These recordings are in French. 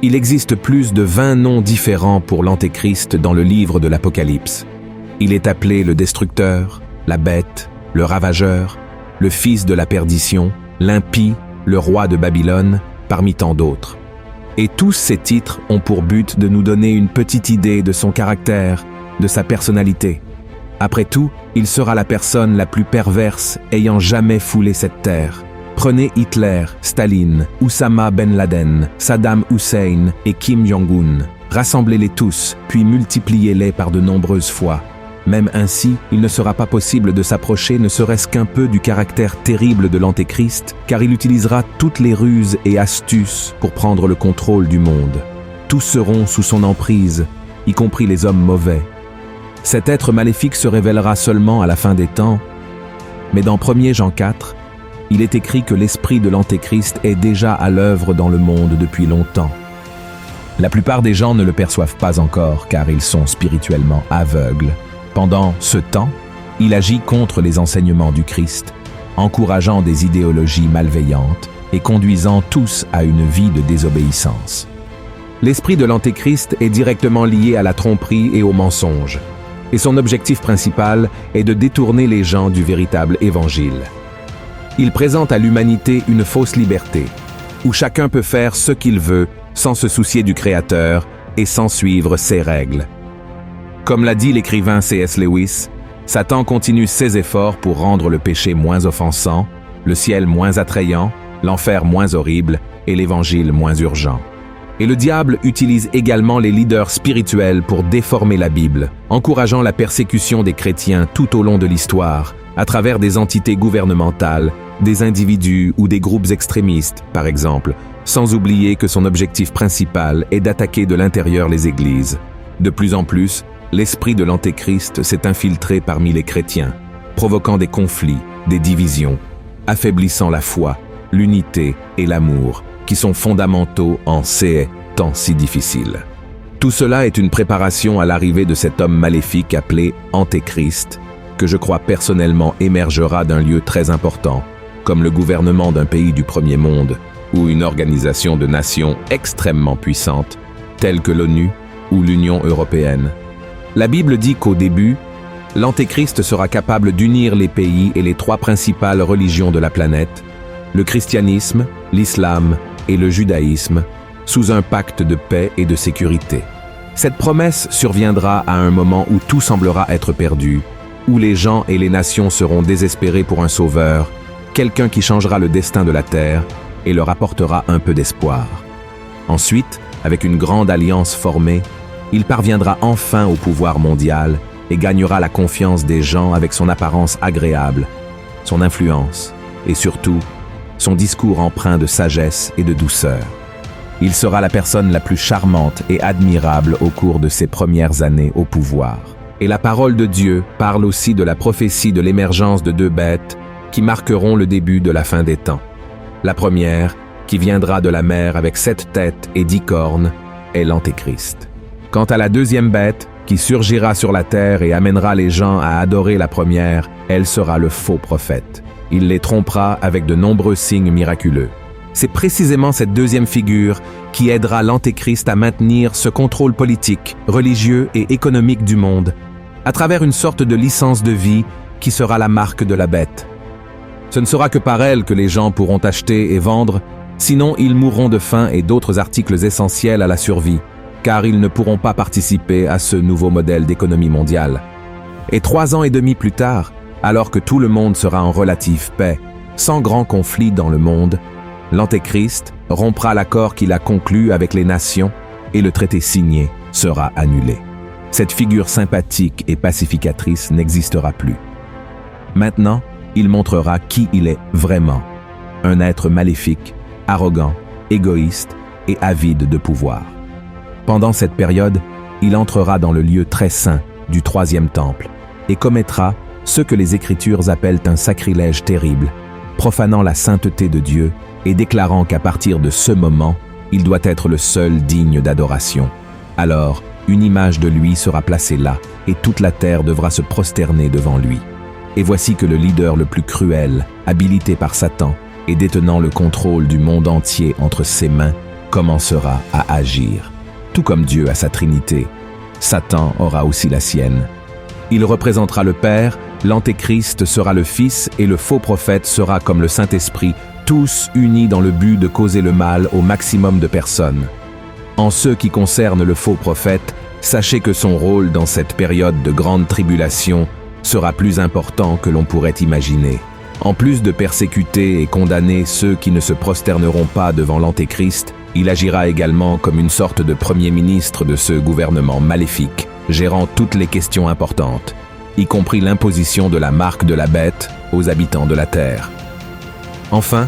Il existe plus de 20 noms différents pour l'Antéchrist dans le livre de l'Apocalypse. Il est appelé le Destructeur, la Bête, le Ravageur, le Fils de la Perdition, l'impie, le Roi de Babylone, parmi tant d'autres. Et tous ces titres ont pour but de nous donner une petite idée de son caractère, de sa personnalité. Après tout, il sera la personne la plus perverse ayant jamais foulé cette terre. Prenez Hitler, Staline, Oussama Ben Laden, Saddam Hussein et Kim Jong-un. Rassemblez-les tous, puis multipliez-les par de nombreuses fois. Même ainsi, il ne sera pas possible de s'approcher ne serait-ce qu'un peu du caractère terrible de l'Antéchrist, car il utilisera toutes les ruses et astuces pour prendre le contrôle du monde. Tous seront sous son emprise, y compris les hommes mauvais. Cet être maléfique se révélera seulement à la fin des temps, mais dans 1 Jean 4, il est écrit que l'esprit de l'Antéchrist est déjà à l'œuvre dans le monde depuis longtemps. La plupart des gens ne le perçoivent pas encore car ils sont spirituellement aveugles. Pendant ce temps, il agit contre les enseignements du Christ, encourageant des idéologies malveillantes et conduisant tous à une vie de désobéissance. L'esprit de l'Antéchrist est directement lié à la tromperie et au mensonge, et son objectif principal est de détourner les gens du véritable évangile. Il présente à l'humanité une fausse liberté, où chacun peut faire ce qu'il veut sans se soucier du Créateur et sans suivre ses règles. Comme l'a dit l'écrivain C.S. Lewis, Satan continue ses efforts pour rendre le péché moins offensant, le ciel moins attrayant, l'enfer moins horrible et l'évangile moins urgent. Et le diable utilise également les leaders spirituels pour déformer la Bible, encourageant la persécution des chrétiens tout au long de l'histoire, à travers des entités gouvernementales, des individus ou des groupes extrémistes, par exemple, sans oublier que son objectif principal est d'attaquer de l'intérieur les églises. De plus en plus, l'esprit de l'Antéchrist s'est infiltré parmi les chrétiens, provoquant des conflits, des divisions, affaiblissant la foi, l'unité et l'amour, qui sont fondamentaux en ces temps si difficiles. Tout cela est une préparation à l'arrivée de cet homme maléfique appelé Antéchrist, que je crois personnellement émergera d'un lieu très important, comme le gouvernement d'un pays du premier monde ou une organisation de nations extrêmement puissante, telle que l'ONU ou l'Union européenne. La Bible dit qu'au début, l'Antéchrist sera capable d'unir les pays et les 3 principales religions de la planète, le christianisme, l'islam et le judaïsme, sous un pacte de paix et de sécurité. Cette promesse surviendra à un moment où tout semblera être perdu, où les gens et les nations seront désespérés pour un sauveur, quelqu'un qui changera le destin de la terre et leur apportera un peu d'espoir. Ensuite, avec une grande alliance formée, il parviendra enfin au pouvoir mondial et gagnera la confiance des gens avec son apparence agréable, son influence et surtout, son discours empreint de sagesse et de douceur. Il sera la personne la plus charmante et admirable au cours de ses premières années au pouvoir. Et la parole de Dieu parle aussi de la prophétie de l'émergence de 2 bêtes qui marqueront le début de la fin des temps. La première, qui viendra de la mer avec 7 têtes et 10 cornes, est l'Antéchrist. Quant à la deuxième bête, qui surgira sur la terre et amènera les gens à adorer la première, elle sera le faux prophète. Il les trompera avec de nombreux signes miraculeux. C'est précisément cette deuxième figure qui aidera l'Antéchrist à maintenir ce contrôle politique, religieux et économique du monde, à travers une sorte de licence de vie qui sera la marque de la bête. Ce ne sera que par elle que les gens pourront acheter et vendre, sinon ils mourront de faim et d'autres articles essentiels à la survie, car ils ne pourront pas participer à ce nouveau modèle d'économie mondiale. Et 3 ans et demi plus tard, alors que tout le monde sera en relative paix, sans grand conflit dans le monde, l'Antéchrist rompra l'accord qu'il a conclu avec les nations et le traité signé sera annulé. Cette figure sympathique et pacificatrice n'existera plus. Maintenant, il montrera qui il est vraiment, un être maléfique, arrogant, égoïste et avide de pouvoir. Pendant cette période, il entrera dans le lieu très saint du 3e temple et commettra ce que les Écritures appellent un sacrilège terrible, profanant la sainteté de Dieu et déclarant qu'à partir de ce moment, il doit être le seul digne d'adoration. Alors, une image de lui sera placée là et toute la terre devra se prosterner devant lui. Et voici que le leader le plus cruel, habilité par Satan et détenant le contrôle du monde entier entre ses mains, commencera à agir. Tout comme Dieu a sa Trinité, Satan aura aussi la sienne. Il représentera le Père, l'Antéchrist sera le Fils et le faux prophète sera comme le Saint-Esprit, tous unis dans le but de causer le mal au maximum de personnes. En ce qui concerne le faux prophète, sachez que son rôle dans cette période de grande tribulation sera plus important que l'on pourrait imaginer. En plus de persécuter et condamner ceux qui ne se prosterneront pas devant l'Antéchrist, il agira également comme une sorte de premier ministre de ce gouvernement maléfique, gérant toutes les questions importantes, y compris l'imposition de la marque de la bête aux habitants de la terre. Enfin,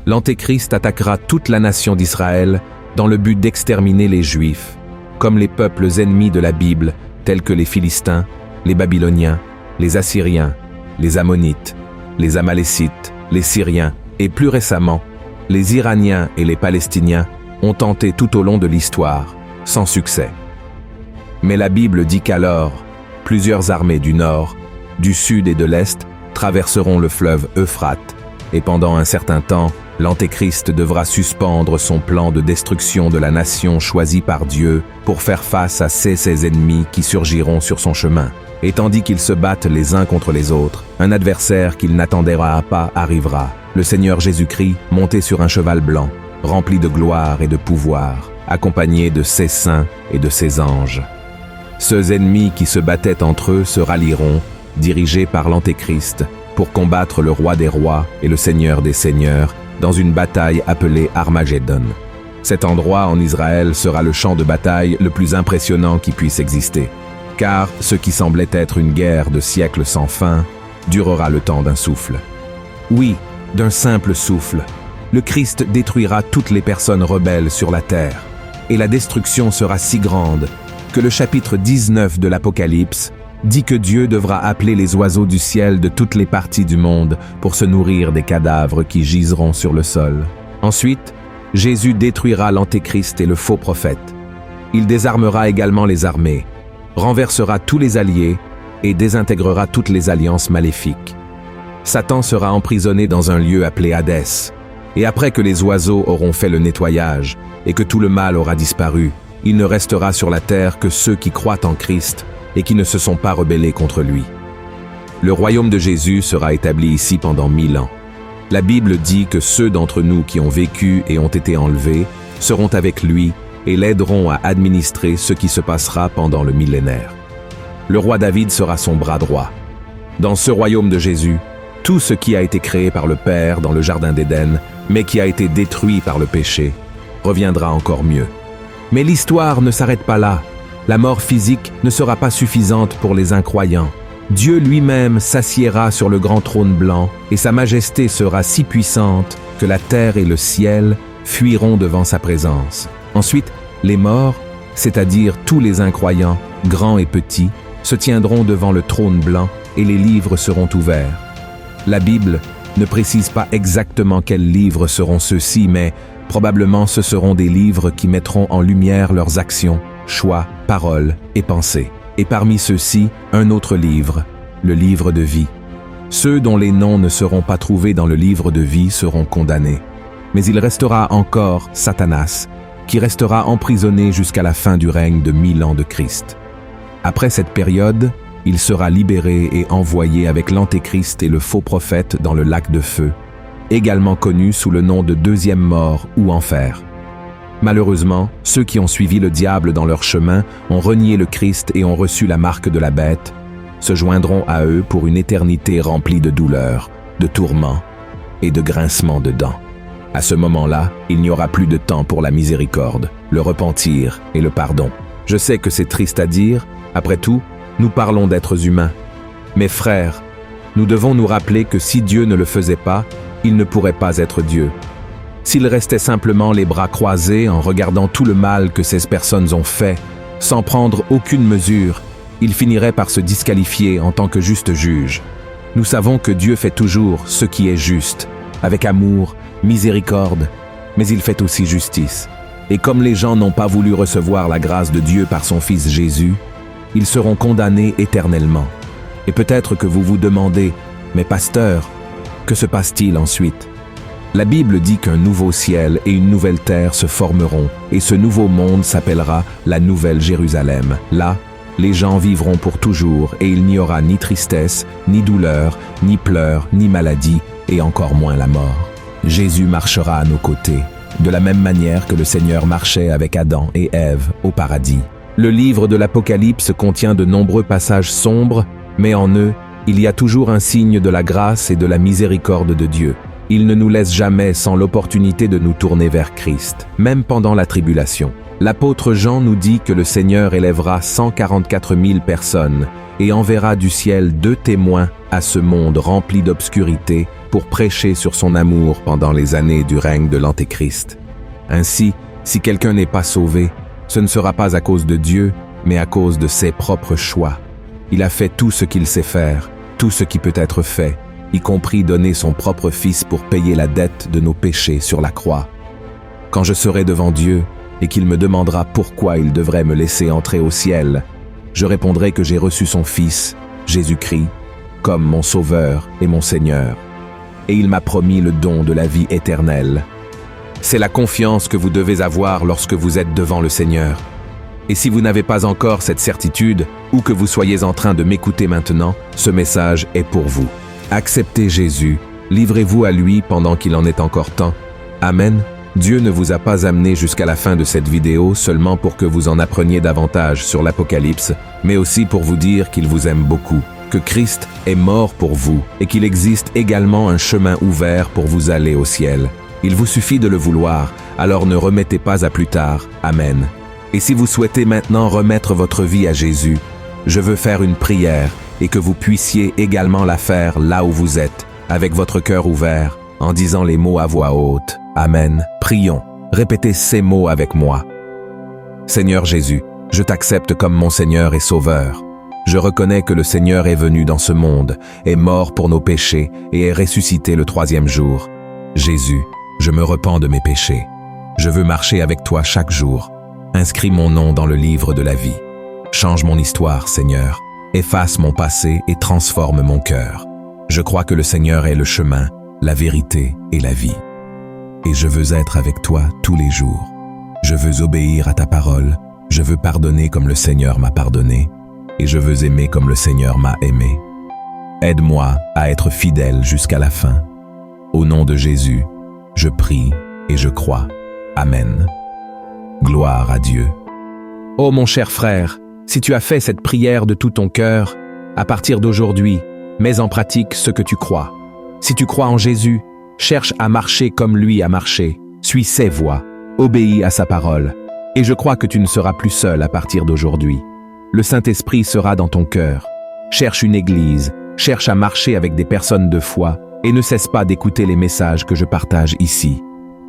l'Antéchrist attaquera toute la nation d'Israël dans le but d'exterminer les Juifs, comme les peuples ennemis de la Bible, tels que les Philistins, les Babyloniens, les Assyriens, les Ammonites, les Amalécites, les Syriens et plus récemment, les Iraniens et les Palestiniens ont tenté tout au long de l'histoire, sans succès. Mais la Bible dit qu'alors, plusieurs armées du nord, du sud et de l'est traverseront le fleuve Euphrate, et pendant un certain temps, l'Antéchrist devra suspendre son plan de destruction de la nation choisie par Dieu pour faire face à ses ennemis qui surgiront sur son chemin. Et tandis qu'ils se battent les uns contre les autres, un adversaire qu'il n'attendra pas arrivera, le Seigneur Jésus-Christ monté sur un cheval blanc, rempli de gloire et de pouvoir, accompagné de ses saints et de ses anges. Ceux ennemis qui se battaient entre eux se rallieront, dirigés par l'Antéchrist, pour combattre le roi des rois et le Seigneur des seigneurs, dans une bataille appelée Armageddon. Cet endroit en Israël sera le champ de bataille le plus impressionnant qui puisse exister, car ce qui semblait être une guerre de siècles sans fin durera le temps d'un souffle. Oui, d'un simple souffle. Le Christ détruira toutes les personnes rebelles sur la terre, et la destruction sera si grande que le chapitre 19 de l'Apocalypse dit que Dieu devra appeler les oiseaux du ciel de toutes les parties du monde pour se nourrir des cadavres qui giseront sur le sol. Ensuite, Jésus détruira l'Antéchrist et le faux prophète. Il désarmera également les armées, renversera tous les alliés et désintégrera toutes les alliances maléfiques. Satan sera emprisonné dans un lieu appelé Hadès, et après que les oiseaux auront fait le nettoyage et que tout le mal aura disparu, il ne restera sur la terre que ceux qui croient en Christ et qui ne se sont pas rebellés contre lui. Le royaume de Jésus sera établi ici pendant 1000 ans. La Bible dit que ceux d'entre nous qui ont vécu et ont été enlevés seront avec lui et l'aideront à administrer ce qui se passera pendant le millénaire. Le roi David sera son bras droit. Dans ce royaume de Jésus, tout ce qui a été créé par le Père dans le Jardin d'Éden, mais qui a été détruit par le péché, reviendra encore mieux. Mais l'histoire ne s'arrête pas là. La mort physique ne sera pas suffisante pour les incroyants. Dieu lui-même s'assiera sur le grand trône blanc et sa majesté sera si puissante que la terre et le ciel fuiront devant sa présence. Ensuite, les morts, c'est-à-dire tous les incroyants, grands et petits, se tiendront devant le trône blanc et les livres seront ouverts. La Bible ne précise pas exactement quels livres seront ceux-ci, mais probablement ce seront des livres qui mettront en lumière leurs actions, choix, paroles et pensées. Et parmi ceux-ci, un autre livre, le livre de vie. Ceux dont les noms ne seront pas trouvés dans le livre de vie seront condamnés. Mais il restera encore Satanas, qui restera emprisonné jusqu'à la fin du règne de 1000 ans de Christ. Après cette période, il sera libéré et envoyé avec l'Antéchrist et le faux prophète dans le lac de feu, également connu sous le nom de deuxième mort ou enfer. Malheureusement, ceux qui ont suivi le diable dans leur chemin ont renié le Christ et ont reçu la marque de la bête, se joindront à eux pour une éternité remplie de douleurs, de tourments et de grincements de dents. À ce moment-là, il n'y aura plus de temps pour la miséricorde, le repentir et le pardon. Je sais que c'est triste à dire, après tout, nous parlons d'êtres humains. Mais frères, nous devons nous rappeler que si Dieu ne le faisait pas, il ne pourrait pas être Dieu. S'il restait simplement les bras croisés en regardant tout le mal que ces personnes ont fait, sans prendre aucune mesure, il finirait par se disqualifier en tant que juste juge. Nous savons que Dieu fait toujours ce qui est juste, avec amour, miséricorde, mais il fait aussi justice. Et comme les gens n'ont pas voulu recevoir la grâce de Dieu par son Fils Jésus, ils seront condamnés éternellement. Et peut-être que vous vous demandez, « Mais pasteur, que se passe-t-il ensuite ?» La Bible dit qu'un nouveau ciel et une nouvelle terre se formeront, et ce nouveau monde s'appellera la Nouvelle Jérusalem. Là, les gens vivront pour toujours, et il n'y aura ni tristesse, ni douleur, ni pleurs, ni maladie, et encore moins la mort. Jésus marchera à nos côtés, de la même manière que le Seigneur marchait avec Adam et Ève au paradis. Le livre de l'Apocalypse contient de nombreux passages sombres, mais en eux, il y a toujours un signe de la grâce et de la miséricorde de Dieu. Il ne nous laisse jamais sans l'opportunité de nous tourner vers Christ, même pendant la tribulation. L'apôtre Jean nous dit que le Seigneur élèvera 144 000 personnes et enverra du ciel 2 témoins à ce monde rempli d'obscurité pour prêcher sur son amour pendant les années du règne de l'Antéchrist. Ainsi, si quelqu'un n'est pas sauvé, ce ne sera pas à cause de Dieu, mais à cause de ses propres choix. Il a fait tout ce qu'il sait faire, tout ce qui peut être fait, y compris donner son propre Fils pour payer la dette de nos péchés sur la croix. Quand je serai devant Dieu et qu'il me demandera pourquoi il devrait me laisser entrer au ciel, je répondrai que j'ai reçu son Fils, Jésus-Christ, comme mon Sauveur et mon Seigneur, et il m'a promis le don de la vie éternelle. C'est la confiance que vous devez avoir lorsque vous êtes devant le Seigneur. Et si vous n'avez pas encore cette certitude, ou que vous soyez en train de m'écouter maintenant, ce message est pour vous. Acceptez Jésus, livrez-vous à lui pendant qu'il en est encore temps. Amen. Dieu ne vous a pas amené jusqu'à la fin de cette vidéo seulement pour que vous en appreniez davantage sur l'Apocalypse, mais aussi pour vous dire qu'il vous aime beaucoup, que Christ est mort pour vous et qu'il existe également un chemin ouvert pour vous aller au ciel. Il vous suffit de le vouloir, alors ne remettez pas à plus tard. Amen. Et si vous souhaitez maintenant remettre votre vie à Jésus, je veux faire une prière et que vous puissiez également la faire là où vous êtes, avec votre cœur ouvert, en disant les mots à voix haute. Amen. Prions. Répétez ces mots avec moi. Seigneur Jésus, je t'accepte comme mon Seigneur et Sauveur. Je reconnais que le Seigneur est venu dans ce monde, est mort pour nos péchés et est ressuscité le 3e jour. Jésus, je me repens de mes péchés. Je veux marcher avec toi chaque jour. Inscris mon nom dans le livre de la vie. Change mon histoire, Seigneur. Efface mon passé et transforme mon cœur. Je crois que le Seigneur est le chemin, la vérité et la vie. Et je veux être avec toi tous les jours. Je veux obéir à ta parole. Je veux pardonner comme le Seigneur m'a pardonné. Et je veux aimer comme le Seigneur m'a aimé. Aide-moi à être fidèle jusqu'à la fin. Au nom de Jésus, je prie et je crois. Amen. Gloire à Dieu. Oh mon cher frère, si tu as fait cette prière de tout ton cœur, à partir d'aujourd'hui, mets en pratique ce que tu crois. Si tu crois en Jésus, cherche à marcher comme lui a marché, suis ses voies, obéis à sa parole, et je crois que tu ne seras plus seul à partir d'aujourd'hui. Le Saint-Esprit sera dans ton cœur. Cherche une église, cherche à marcher avec des personnes de foi, et ne cesse pas d'écouter les messages que je partage ici.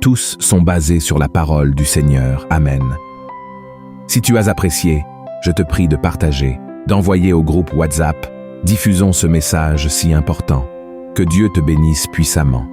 Tous sont basés sur la parole du Seigneur. Amen. Si tu as apprécié, je te prie de partager, d'envoyer au groupe WhatsApp. Diffusons ce message si important. Que Dieu te bénisse puissamment.